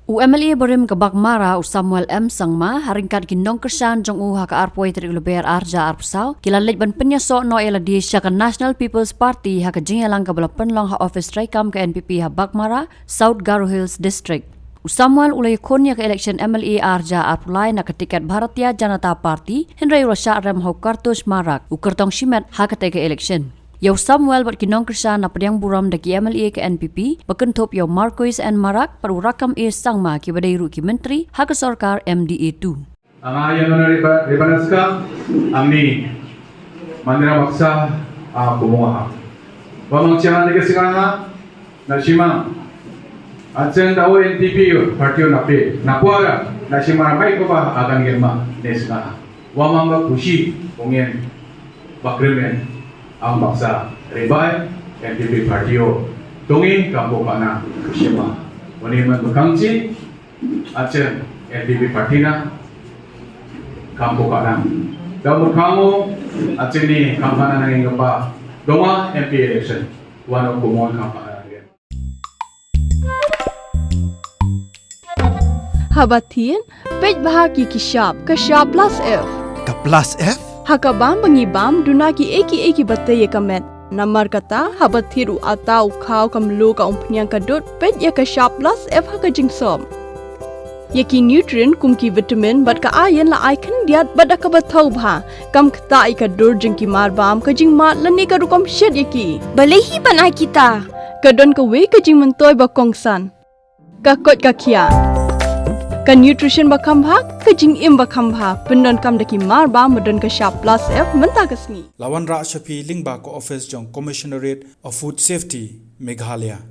MLA Barim ke Baghmara Samuel M Sangma haringkat ki Nongkyrshan jong ha ka arpoi tri leber arja arpsau kilalit ban penyasok no eladi syaka National People's Party ha ka jingelang ka bala penlong ha office traikam ke NPP ha Baghmara South Garo Hills District. Samuel ulai konya ke election MLA arja arpulai na ke tiket Bharatiya Janata Party Henry Rasha rem ho kartus marak ukertong shimet ha ke election. Yau Samuel buat ki Nongkyrshan na pediang buram daki MLA ke NPP bakentop yau Marquis and Marak paru rakam Sangma ki badairu ki menteri ha ke sorkar MDA2. Ang ayan na ribanaska amni mandira baksa kumunga. Wamang siya na singa na shima atsen daw NPP partiyo na pe napuaga na shima mai ko ba akan gelma nesna. Wamang ba kushi ongyen bakremen ang baksa ribay NPP partiyo tungi kampo kana kushima. Wani man bakangci atsen NPP partina kampo kana. Dapat kamu atini kampana nang ingapa doma MP election wano kumon kampana again. Habatin pej bahagi kishap plus F. Ka plus F? Hakabam bangibam dunaki eki batay kamet. Namar kata habatiru atau kau kamlu ka umpnyang kadut pej ya kishap plus F hakajingsom. Yaki nutrient kumki vitamin bat ka ayan la icon diat bada ka batau bha kam kta ika dur jingki marbam ka jing mat lani ka rukom shed yaki balehi banai kita kadon ka we ka jing mentoy ba kongsan ka kot ka kia ka nutrition ba khambha ka jing im ba khambha pendon kam daki marbam madon ka sharp plus F menta ka sngi Lawan Ra Shafi Lingba ko office jong Commissionerate of Food Safety Meghalaya.